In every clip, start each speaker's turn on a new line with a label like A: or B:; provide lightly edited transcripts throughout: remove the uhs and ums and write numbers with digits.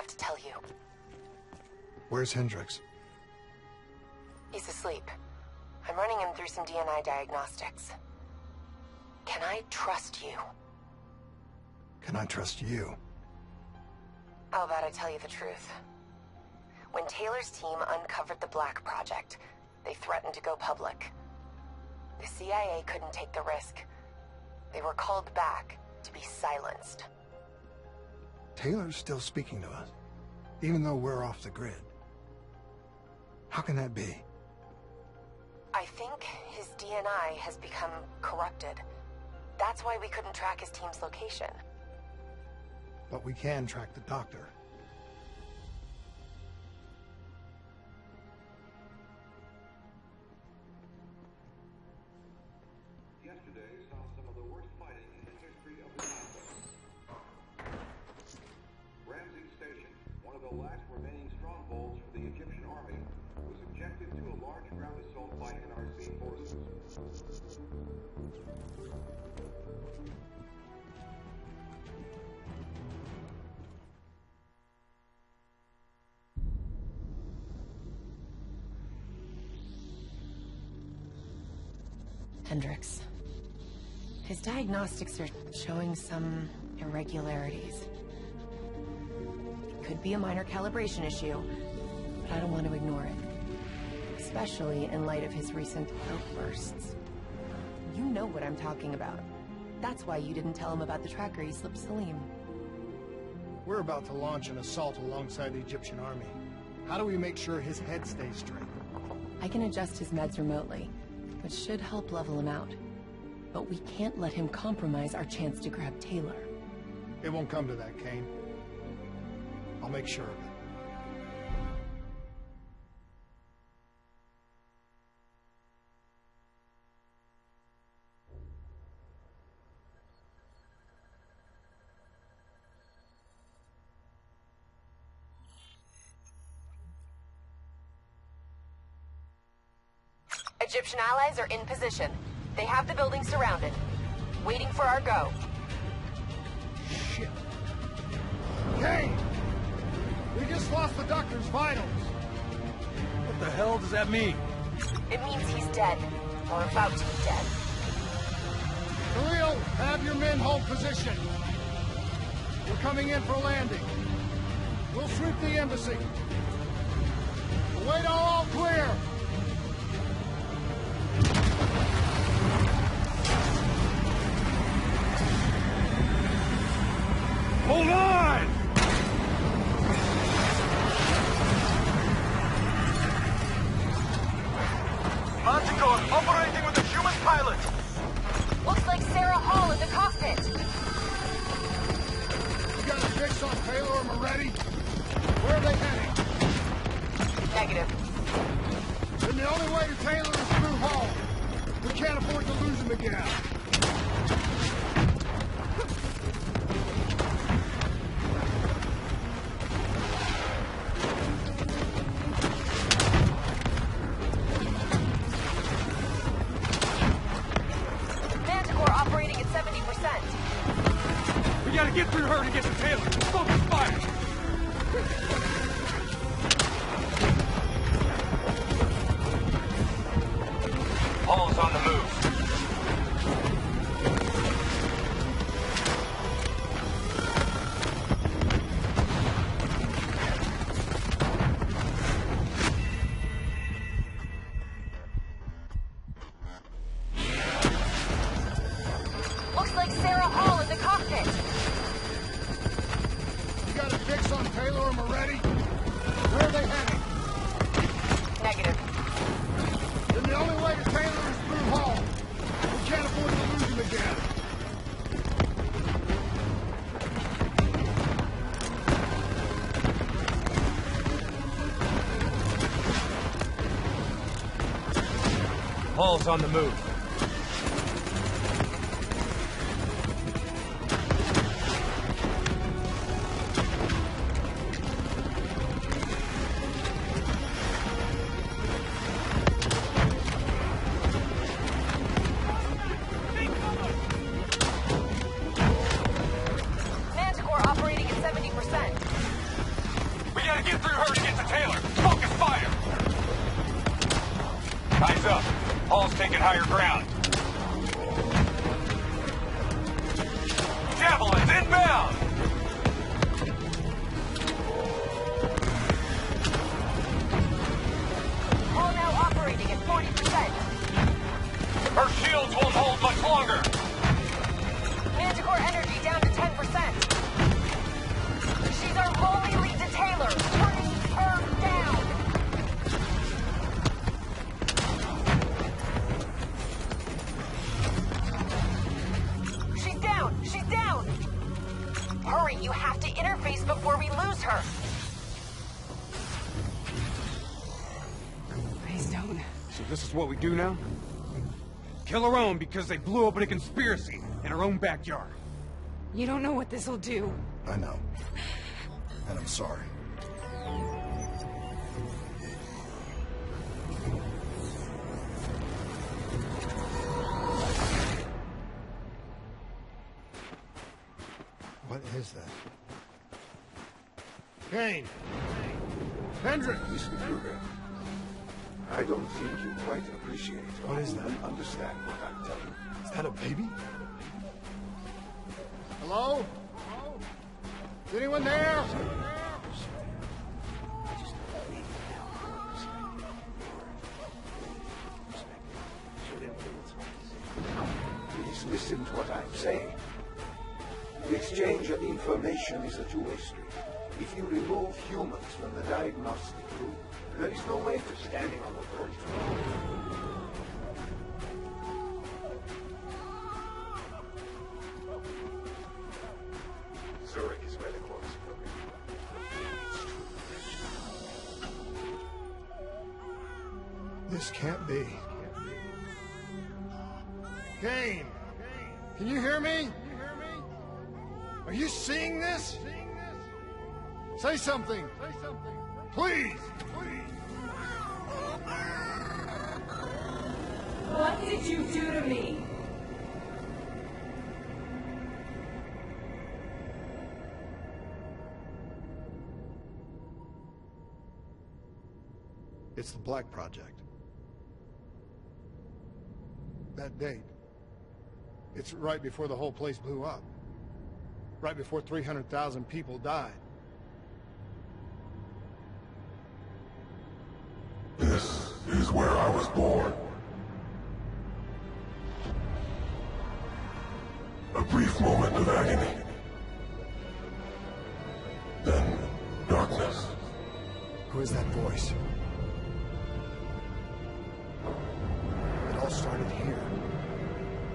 A: have to tell you.
B: Where's Hendricks?
A: He's asleep. I'm running him through some DNA diagnostics. Can I trust you?
B: Can I trust you?
A: How about I tell you the truth? When Taylor's team uncovered the Black Project, they threatened to go public. The CIA couldn't take the risk. They were called back to be silenced.
B: Taylor's still speaking to us, even though we're off the grid. How can that be?
A: I think his DNA has become corrupted. That's why we couldn't track his team's location.
B: But we can track the doctor.
C: Yesterday saw some of the worst fighting in the history of the conflict. Ramsey Station, one of the last remaining strongholds for the Egyptian army, was subjected to a large ground assault by NRC forces.
A: Hendricks. His diagnostics are showing some irregularities. It could be a minor calibration issue, but I don't want to ignore it. Especially in light of his recent outbursts. You know what I'm talking about. That's why you didn't tell him about the tracker he slipped Salim.
B: We're about to launch an assault alongside the Egyptian army. How do we make sure his head stays straight?
A: I can adjust his meds remotely, which should help level him out. But we can't let him compromise our chance to grab Taylor.
B: It won't come to that, Kane. I'll make sure of it.
A: Egyptian allies are in position. They have the building surrounded. Waiting for our go.
B: Shit. Kane! We just lost the doctor's vitals.
D: What the hell does that mean?
A: It means he's dead. Or about to be dead.
B: Khalil, have your men hold position. We're coming in for landing. We'll sweep the embassy. Wait all clear.
D: Hold on! Manticore operating with a human pilot!
A: Looks like Sarah Hall in the cockpit.
B: You got a fix on Taylor and Moretti? Where are they heading?
A: Negative.
B: Then the only way to Taylor is through Hall. We can't afford to lose him again.
D: We gotta get through her to get to Taylor. Focus fire! Hall's on the move.
A: Looks like Sarah Hall in the cockpit.
B: You got a fix on Taylor and Moretti? Where are they heading?
A: Negative.
B: Then the only way to Taylor is through Hall. We can't afford to lose him again.
D: Hall's on the move. higher ground. Javelins inbound!
A: All now operating at 40%.
D: Her shields won't hold much longer.
A: Manticore energy down to 10%. She's our only lead to Taylor. Turning her down. She's down. She's down. Hurry, you have to interface before we lose her.
E: Please don't.
F: So this is what we do now? Kill our own because they blew open a conspiracy in our own backyard.
E: You don't know what this'll do.
B: I know. And I'm sorry. What is that?
G: Kane! Hendrik!
H: Listen, Kruger. I don't think you quite appreciate
B: What is that?
H: understand what I'm telling you.
B: Is that a baby?
G: Hello? Is anyone there?
H: Please listen to what I'm saying. The exchange of information is a two-way street. If you remove humans from the diagnostic room, there is no way to standing on the front. Zurich is where the close program.
B: This can't be.
G: Kane! Can you hear me? Are you seeing this? Say something! Please!
E: What did you do to me?
B: It's the Black Project. That date. It's right before the whole place blew up. Right before 300,000 people died.
H: This is where I was born. A brief moment of agony. Then darkness.
B: Who is that voice? It all started here.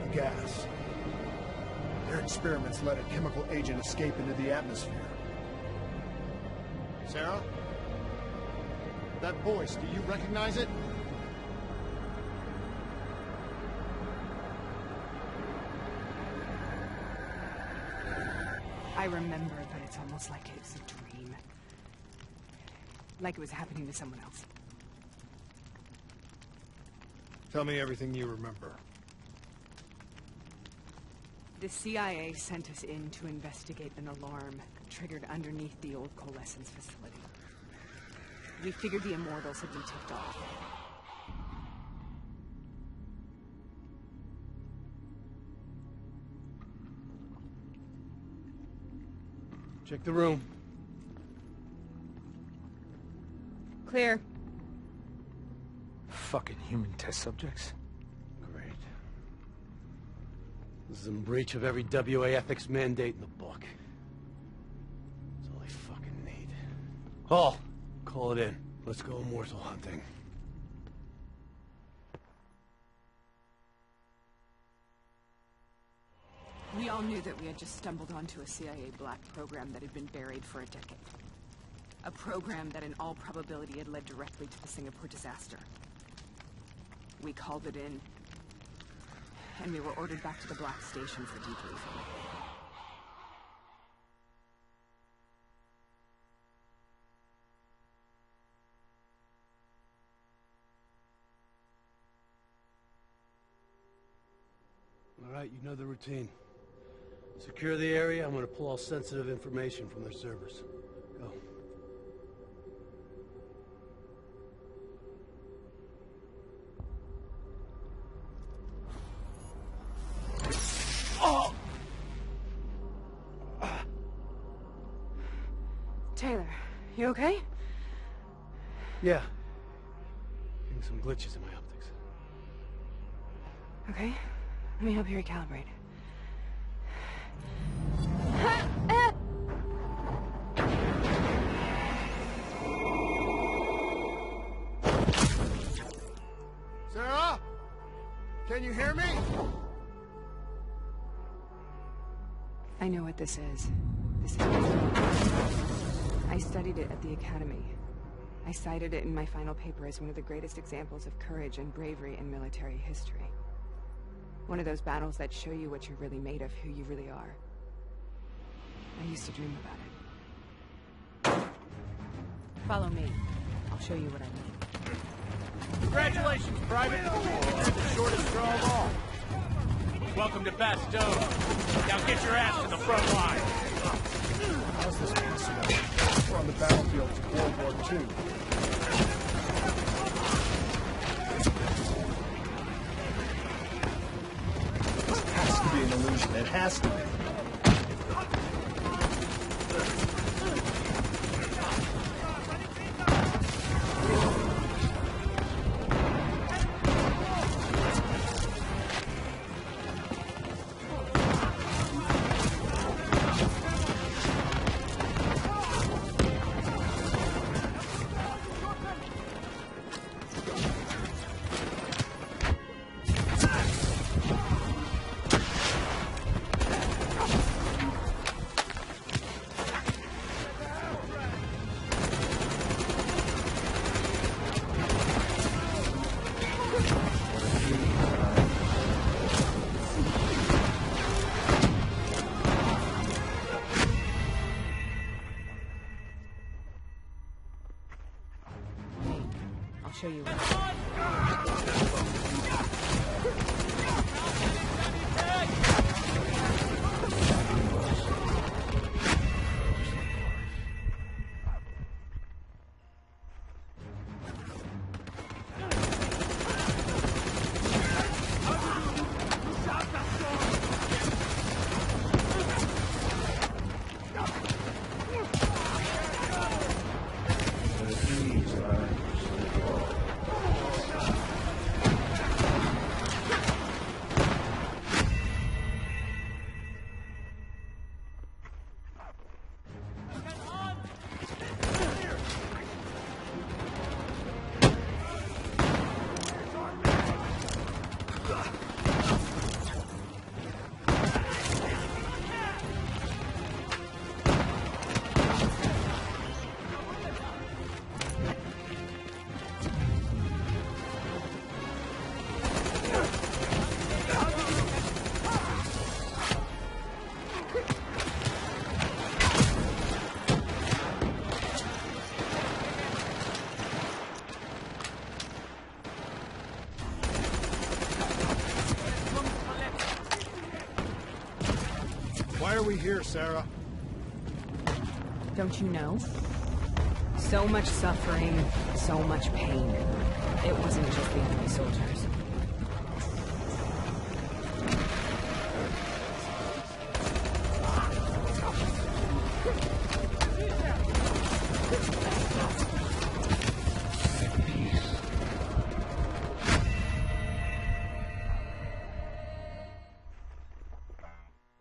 B: The gas. Their experiments let a chemical agent escape into the atmosphere.
G: Sarah? That voice, do you recognize it?
E: I remember, but it's almost like it's a dream. Like it was happening to someone else.
B: Tell me everything you remember.
E: The CIA sent us in to investigate an alarm triggered underneath the old coalescence facility. We figured the Immortals had been tipped off.
F: Check the room.
E: Clear.
I: Fucking human test subjects.
F: Great. This is in breach of every WA ethics mandate in the book. That's all I fucking need. Hall, call it in. Let's go immortal hunting.
E: We all knew that we had just stumbled onto a CIA black program that had been buried for a decade. A program that in all probability had led directly to the Singapore disaster. We called it in, and we were ordered back to the Black Station for debriefing.
F: All right, you know the routine. Secure the area. I'm gonna pull all sensitive information from their servers. Go.
E: Taylor, you okay?
F: Yeah. Getting some glitches in my optics.
E: Okay. Let me help you recalibrate.
B: Sarah? Can you hear me?
E: I know what this is. This is... I studied it at the Academy. I cited it in my final paper as one of the greatest examples of courage and bravery in military history. One of those battles that show you what you're really made of, who you really are. I used to dream about it. Follow me. I'll show you what I mean.
J: Congratulations, Private. You're the shortest straw of all. Welcome to Bastogne. Now get your ass to the front line.
B: How's this possible? We're on the battlefield of World War II. This has to be an illusion. It has to be.
E: I'll show you what.
B: Why are we here, Sarah?
E: Don't you know? So much suffering, so much pain. It wasn't just the enemy soldiers.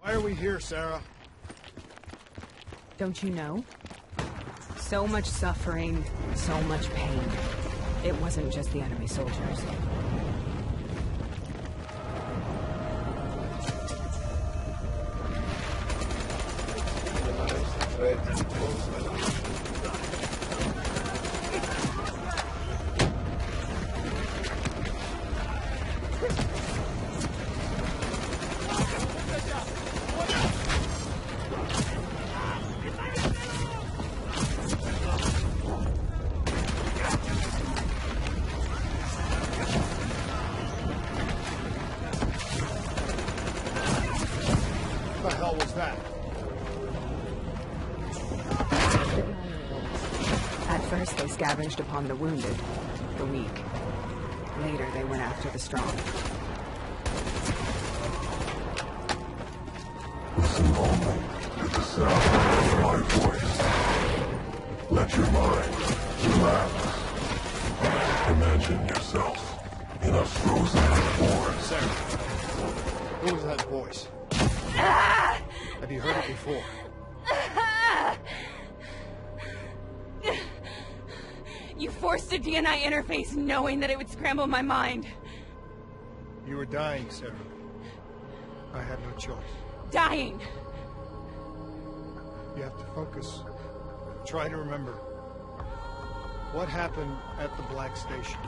B: Why are we here, Sarah?
E: Don't you know? So much suffering, so much pain. It wasn't just the enemy soldiers.
B: What the hell was that?
E: At first, they scavenged upon the wounded, the weak. Later, they went after the strong.
H: Listen, the sound of my voice.
K: Let your mind relax. Imagine yourself in a frozen forest.
B: Sarah, what was that voice? Have you heard it before?
E: You forced a DNI interface knowing that it would scramble my mind.
B: You were dying, Sarah. I had no choice.
E: Dying!
B: You have to focus. Try to remember. What happened at the Black Station?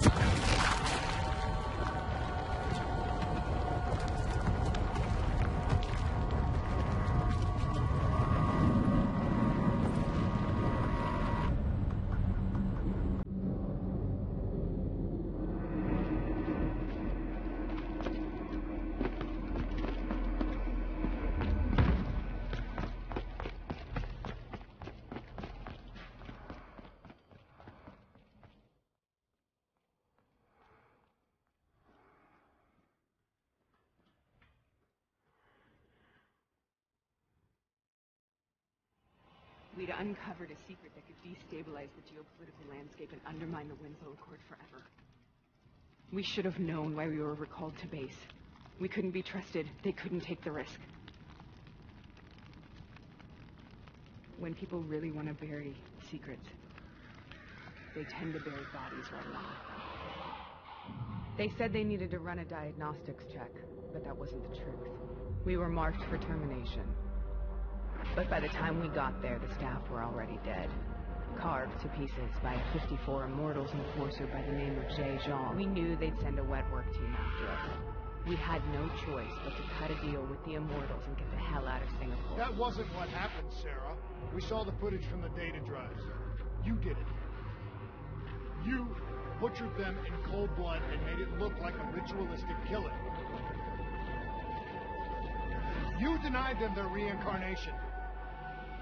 E: We'd uncovered a secret that could destabilize the geopolitical landscape and undermine the Winslow Accord forever. We should have known why we were recalled to base. We couldn't be trusted. They couldn't take the risk. When people really want to bury secrets, they tend to bury bodies right along with them. They said they needed to run a diagnostics check, but that wasn't the truth. We were marked for termination. But by the time we got there, the staff were already dead. Carved to pieces by a 54 Immortals enforcer by the name of Jay Jean. We knew they'd send a wet work team after us. We had no choice but to cut a deal with the Immortals and get the hell out of Singapore.
G: That wasn't what happened, Sarah. We saw the footage from the data drives. You did it. You butchered them in cold blood and made it look like a ritualistic killing. You denied them their reincarnation.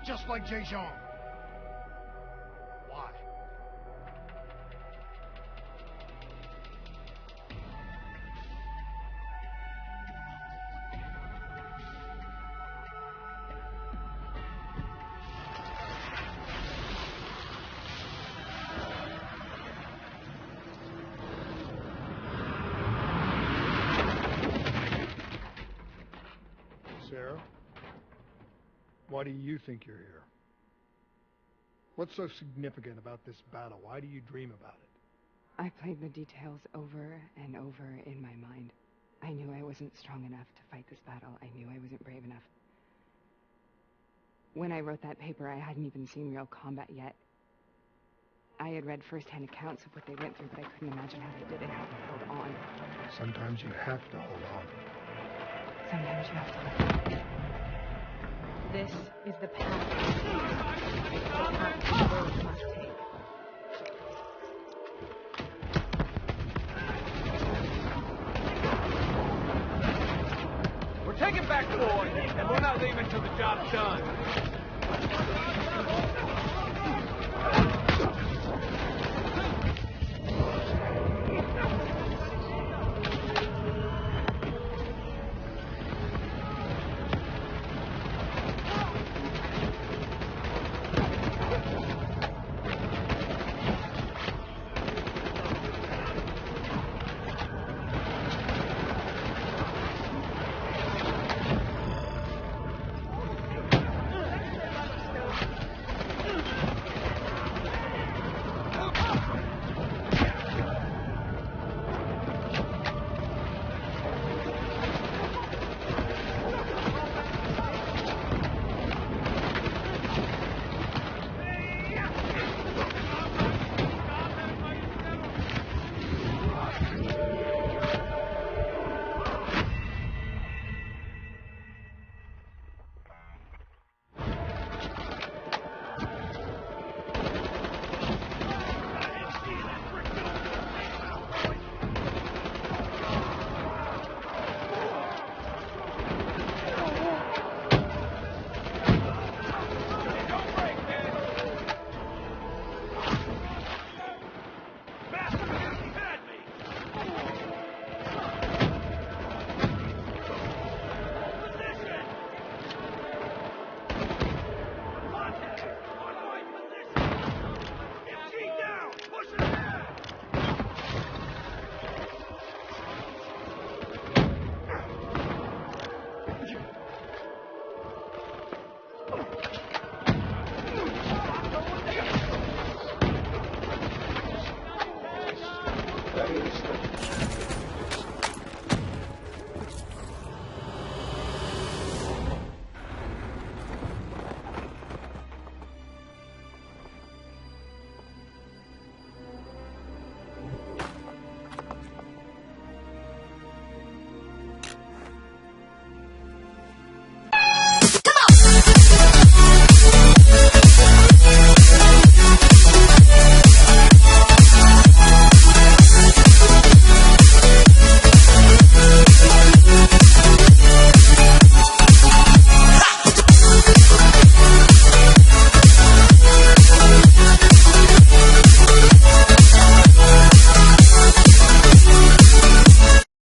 G: Just like Jay Jean. Why? Sarah? Why do you think you're here? What's so significant about this battle? Why do you dream about it?
E: I played the details over and over in my mind. I knew I wasn't strong enough to fight this battle. I knew I wasn't brave enough. When I wrote that paper, I hadn't even seen real combat yet. I had read first-hand accounts of what they went through, but I couldn't imagine how they did it, how they held on.
B: Sometimes you have to hold on.
E: Sometimes you have to let go. This is the path. The path the world must take.
J: We're taking back the boy, and we're not leaving till the job's done.